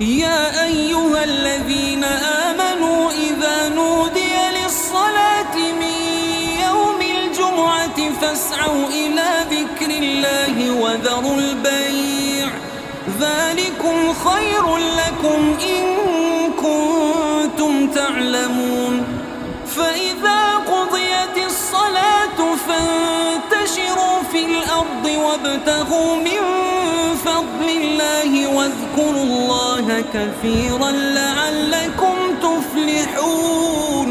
يا أيها الذين آمنوا إذا نودي للصلاة من يوم الجمعة فاسعوا إلى ذكر الله وذروا البيع ذلكم خير لكم إن كنتم تعلمون فإذا قضيت الصلاة فانتشروا في الأرض وابتغوا من فضل الله واذكروا الله كثيرا لعلكم تفلحون.